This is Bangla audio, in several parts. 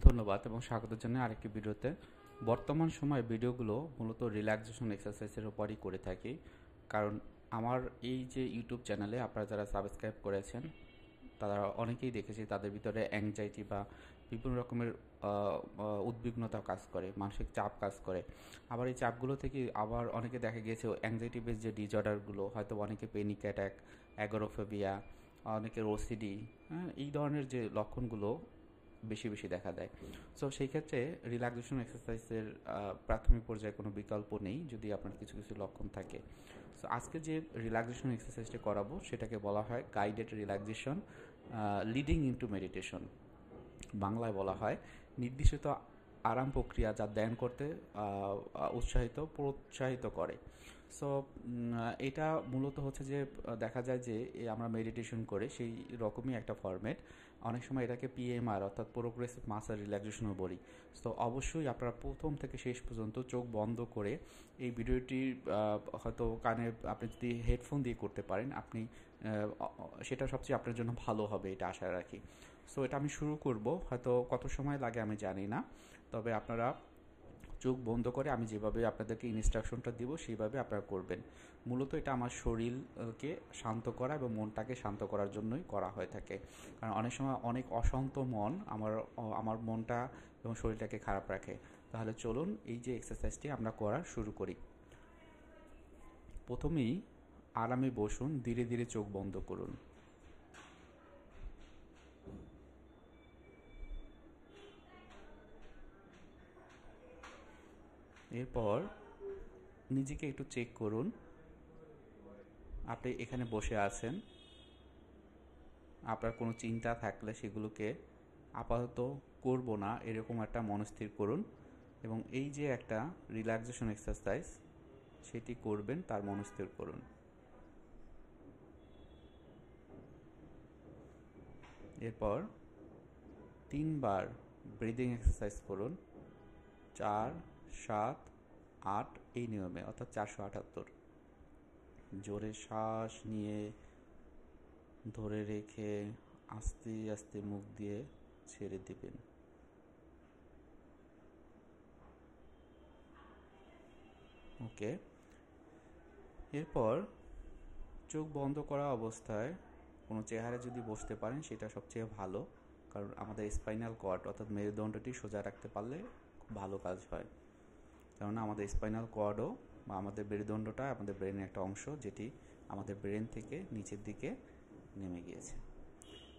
ধন্যবাদ এবং স্বাগত জানাই আরেকটি ভিডিওতে। বর্তমান সময়ে ভিডিওগুলো মূলত রিল্যাক্সেশন এক্সারসাইজের উপরই করে থাকি, কারণ আমার এই যে ইউটিউব চ্যানেলে আপনারা যারা সাবস্ক্রাইব করেছেন তারা অনেকেই দেখেছি তাদের ভিতরে অ্যাংজাইটি বা বিভিন্ন রকমের উদ্বিগ্নতা কাজ করে, মানসিক চাপ কাজ করে। আবার এই চাপগুলো থেকে আবার অনেকে দেখা গিয়েছে অ্যাংজাইটি বেস যে ডিসঅর্ডারগুলো, হয়তো অনেকে পেনিক অ্যাটাক, অ্যাগোরোফোবিয়া, অনেকের ওসিডি, হ্যাঁ, এই ধরনের যে লক্ষণগুলো বেশি বেশি দেখা দেয়। সো সেই ক্ষেত্রে রিল্যাক্সেশন এক্সারসাইজের প্রাথমিক পর্যায়ে কোনো বিকল্প নেই যদি আপনার কিছু কিছু লক্ষণ থাকে। সো আজকে যে রিল্যাক্সেশন এক্সারসাইজটা করাবো সেটাকে বলা হয় guided relaxation leading into meditation. বাংলায় বলা হয় নির্দিষ্ট আরাম প্রক্রিয়া যা ধ্যান করতে প্রোৎসাহিত করে। সো এটা মূলত হচ্ছে যে দেখা যায় যে আমরা মেডিটেশন করে সেই রকমই একটা ফরম্যাট। অনেক সময় এটাকে পিএমআর অর্থাৎ প্রোগ্রেসিভ মাসেল রিল্যাক্সেশনও বলি। তো অবশ্যই আপনারা প্রথম থেকে শেষ পর্যন্ত চোখ বন্ধ করে এই ভিডিওটি হয়তো কানে আপনি যদি হেডফোন দিয়ে করতে পারেন আপনি সেটা সবচেয়ে আপনার জন্য ভালো হবে, এটা আশা রাখি। সো এটা আমি শুরু করব, হয়তো কত সময় লাগে আমি জানি না, তবে আপনারা চোখ বন্ধ করে আমি যেভাবে আপনাদেরকে ইনস্ট্রাকশনটা দিব সেইভাবে আপনারা করবেন। মূলত এটা আমার শরীরকে শান্ত করা এবং মনটাকে শান্ত করার জন্যই করা হয়ে থাকে, কারণ অনেক সময় অনেক অশান্ত মন আমার মনটা এবং শরীরটাকে খারাপ রাখে। তাহলে চলুন এই যে এক্সারসাইজটি আমরা করা শুরু করি। প্রথমেই আরামে বসুন, ধীরে ধীরে চোখ বন্ধ করুন। এরপর নিজেকে একটু চেক করুন, আপনি এখানে বসে আছেন, আপনার কোনো চিন্তা থাকলে সেগুলোকে আপাতত করব না এরকম একটা মনস্থির করুন, এবং এই যে একটা রিল্যাক্সেশন এক্সারসাইজ সেটি করবেন তার মনস্থির করুন। এরপর 3 বার ব্রিদিং এক্সারসাইজ করুন, 4, 7, 8 এই নিয়মে, অর্থাৎ 478। জোরে শ্বাস নিয়ে ধরে রেখে আস্তে আস্তে মুখ দিয়ে ছেড়ে দিবেন। ওকে। এরপর চোখ বন্ধ করা অবস্থায় কোনো চেয়ারে যদি বসতে পারেন সেটা সবচেয়ে ভালো, কারণ আমাদের স্পাইনাল কর্ড অর্থাৎ মেরুদণ্ডটি সোজা রাখতে পারলে খুব ভালো কাজ হয়। কেননা আমাদের স্পাইনাল কর্ডও বা আমাদের মেরুদণ্ডটা আমাদের ব্রেনের একটা অংশ, যেটি আমাদের ব্রেন থেকে নিচের দিকে নেমে গিয়েছে।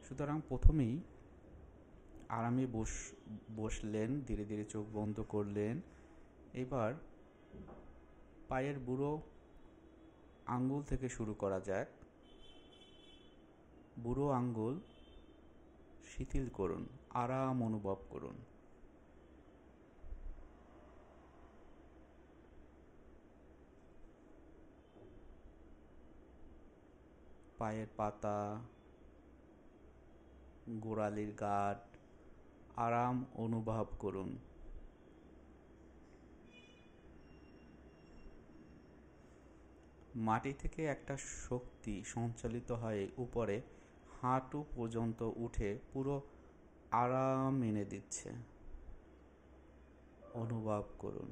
সুতরাং প্রথমেই আরামে বসলেন, ধীরে ধীরে চোখ বন্ধ করলেন। এবার পায়ের বুড়ো আঙ্গুল থেকে শুরু করা যাক। বুড়ো আঙ্গুল শিথিল করুন, আরাম অনুভব করুন। পায়ের পাতা, গোড়ালির গাঁট আরাম অনুভব করুন। মাটি থেকে একটা শক্তি সঞ্চালিত হয়ে উপরে হাঁটু পর্যন্ত উঠে পুরো আরাম এনে দিচ্ছে, অনুভব করুন।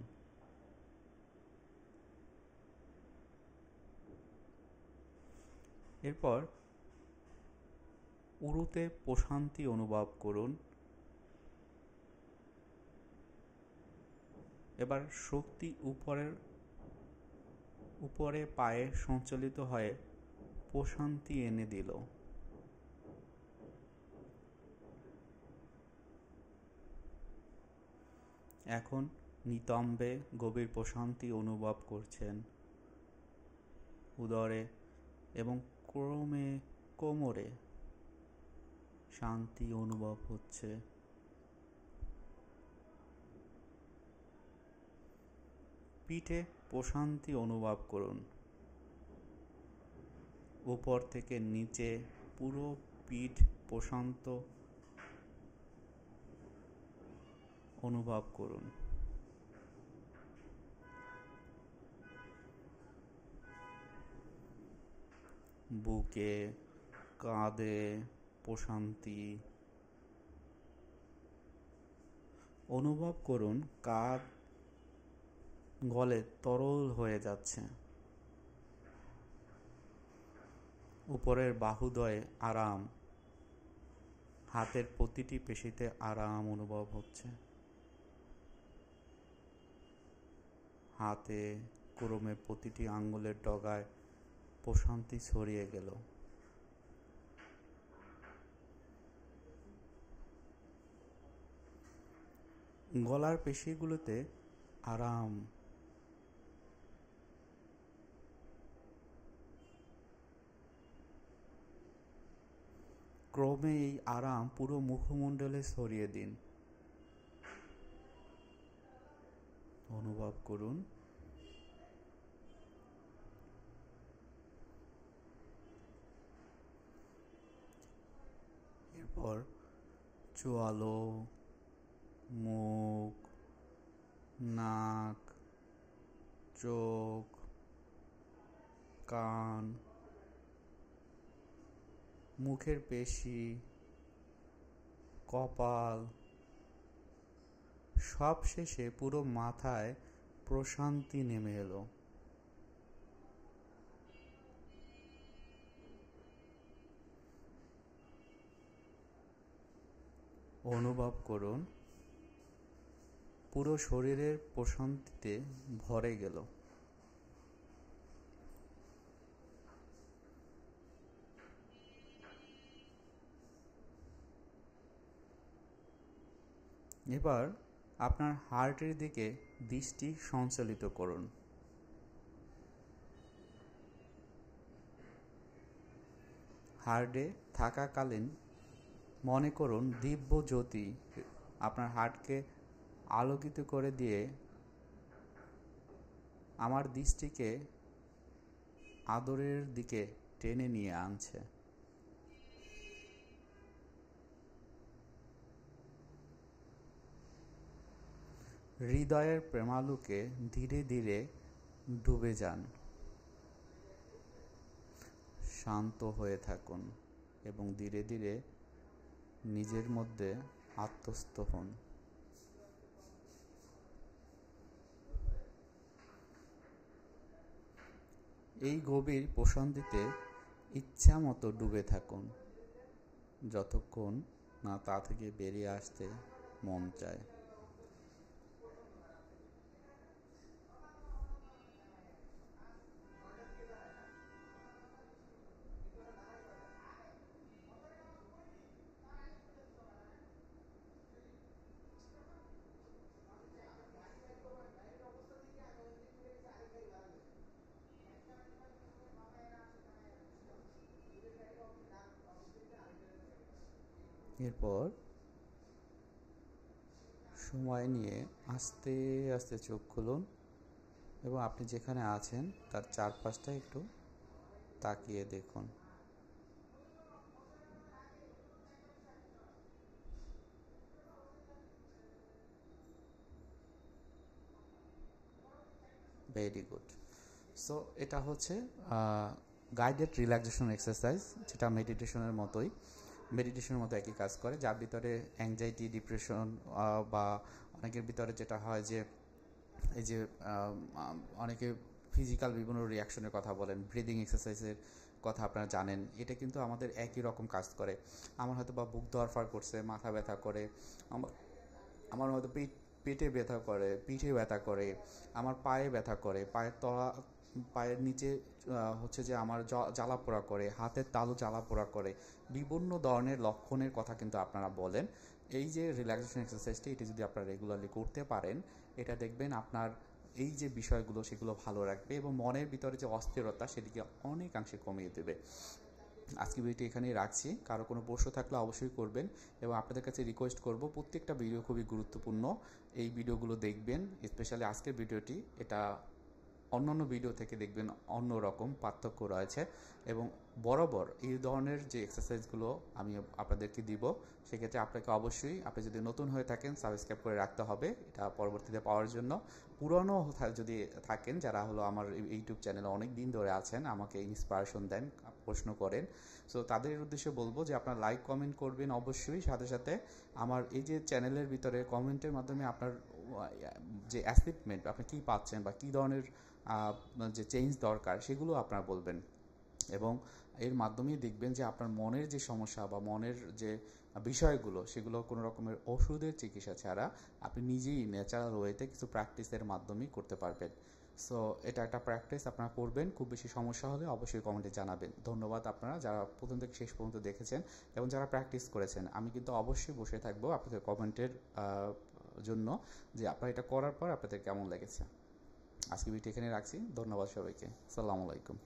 এরপর উরুতে প্রশান্তি অনুভব করুন। এবার শক্তি উপরে পায়ে সঞ্চালিত হয়ে প্রশান্তি এনে দিল। এখন নিতম্বে গভীর প্রশান্তি অনুভব করছেন উদরে, এবং ক্রমে কোমরে শান্তি অনুভব হচ্ছে। পিঠে প্রশান্তি অনুভব করুন। উপর থেকে নিচে পুরো পিঠ প্রশান্ত অনুভব করুন। বুকে, কাঁধে প্রশান্তি, অনুভব করুন কাঁধ গলে তরল হয়ে যাচ্ছে, উপরের বাহুদ্বয়ে আরাম, হাতের প্রতিটি পেশিতে আরাম অনুভব হচ্ছে। হাতে ক্রমে প্রতিটি আঙ্গুলের ডগায় প্রশান্তি ছড়িয়ে গেল। গলার পেশিগুলোতে আরাম, ক্রমে এই আরাম পুরো মুখমণ্ডলে ছড়িয়ে দিন। অনুভব করুন এরপর চোয়ালো, মুখ, নাক, চোখ, কান, মুখের পেশি, কপাল, সব শেষে পুরো মাথায় প্রশান্তি নেমে এলো। অনুভব করুন পুরো শরীরের প্রশান্তিতে ভরে গেল। এবার আপনার হার্টের দিকে দৃষ্টি সঞ্চালিত করুন। হার্টে থাকাকালীন মনে করুন দিব্য জ্যোতি আপনার হার্টকে আলোকিত করে দিয়ে আমার দৃষ্টিকে আদরের দিকে টেনে নিয়ে আনছে। হৃদয়ের প্রেমালোকে ধীরে ধীরে ডুবে যান। শান্ত হয়ে থাকুন এবং ধীরে ধীরে নিজের মধ্যে আত্মস্থ হন। এই গভীর প্রশান্তিতে ইচ্ছা মতো ডুবে থাকুন যতক্ষণ না তা থেকে বেরিয়ে আসতে মন চায়। এরপর সময় নিয়ে আস্তে আস্তে চোখ খুলুন এবং আপনি যেখানে আছেন তার চারপাশটা একটু তাকিয়ে দেখুন। Very good. সো এটা হচ্ছে গাইডেড রিল্যাক্সেশন এক্সারসাইজ, যেটা মেডিটেশনের মতোই, মেডিটেশনের মতো একই কাজ করে, যার ভিতরে অ্যাংজাইটি, ডিপ্রেশন বা অনেকের ভিতরে যেটা হয় যে এই যে অনেকে ফিজিক্যাল বিভিন্ন রিয়াকশনের কথা বলেন, ব্রিদিং এক্সারসাইজের কথা আপনারা জানেন, এটা কিন্তু আমাদের একই রকম কাজ করে। আমার হয়তো বা বুক ধরফর করছে, মাথা ব্যথা করে, আমার হয়তো পেটে ব্যথা করে, পিঠে ব্যথা করে, আমার পায়ে ব্যথা করে, পায়ের নিচে হচ্ছে যে আমার জ্বালা পোড়া করে, হাতের তালু জ্বালা পোড়া করে, বিভিন্ন ধরনের লক্ষণের কথা কিন্তু আপনারা বলেন। এই যে রিল্যাক্সেশন এক্সারসাইজটি, এটি যদি আপনারা রেগুলারলি করতে পারেন, এটা দেখবেন আপনার এই যে বিষয়গুলো সেগুলো ভালো রাখবে এবং মনের ভিতরে যে অস্থিরতা সেটিকে অনেকাংশে কমিয়ে দেবে। আজকে ভিডিওটি এখানেই রাখছি। কারো কোনো প্রশ্ন থাকলে অবশ্যই করবেন এবং আপনাদের কাছে রিকোয়েস্ট করব প্রত্যেকটা ভিডিও খুবই গুরুত্বপূর্ণ, এই ভিডিওগুলো দেখবেন। স্পেশালি আজকের ভিডিওটি, এটা অন্যান্য ভিডিও থেকে দেখবেন অন্য রকম পার্থক্য রয়েছে এবং বরাবর এই ধরনের যে এক্সারসাইজগুলো আমি আপনাদেরকে দিব, সেক্ষেত্রে আপনাকে অবশ্যই, আপনি যদি নতুন হয়ে থাকেন, সাবস্ক্রাইব করে রাখতে হবে এটা পরবর্তীতে পাওয়ার জন্য। পুরনো যদি থাকেন, যারা হলো আমার ইউটিউব চ্যানেলে অনেক দিন ধরে আছেন, আমাকে ইন্সপিরেশন দেন, প্রশ্ন করেন। সো তাদের উদ্দেশ্যে বলবো যে আপনারা লাইক কমেন্ট করবেন অবশ্যই, সাথে সাথে আমার এই যে চ্যানেলের ভিতরে কমেন্টের মাধ্যমে আপনার যে অ্যাচিভমেন্ট আপনি কী পাচ্ছেন বা কী ধরনের যে চেঞ্জ দরকার সেগুলো আপনারা বলবেন, এবং এর মাধ্যমেই দেখবেন যে আপনার মনের যে সমস্যা বা মনের যে বিষয়গুলো সেগুলো কোনো রকমের ওষুধের চিকিৎসা ছাড়া আপনি নিজেই ন্যাচারাল ওয়েতে কিছু প্র্যাকটিসের মাধ্যমেই করতে পারবেন। সো এটা একটা প্র্যাকটিস আপনারা করবেন। খুব বেশি সমস্যা হলে অবশ্যই কমেন্টে জানাবেন। ধন্যবাদ আপনারা যারা প্রথম থেকে শেষ পর্যন্ত দেখেছেন এবং যারা প্র্যাকটিস করেছেন। আমি কিন্তু অবশ্যই বসে থাকবো আপনাদের কমেন্টের জন্য যে আপনারা এটা করার পর আপনাদের কেমন লেগেছে। আজকে ভিডিও এখানে রাখছি। ধন্যবাদ সবাইকে। আসসালামু আলাইকুম।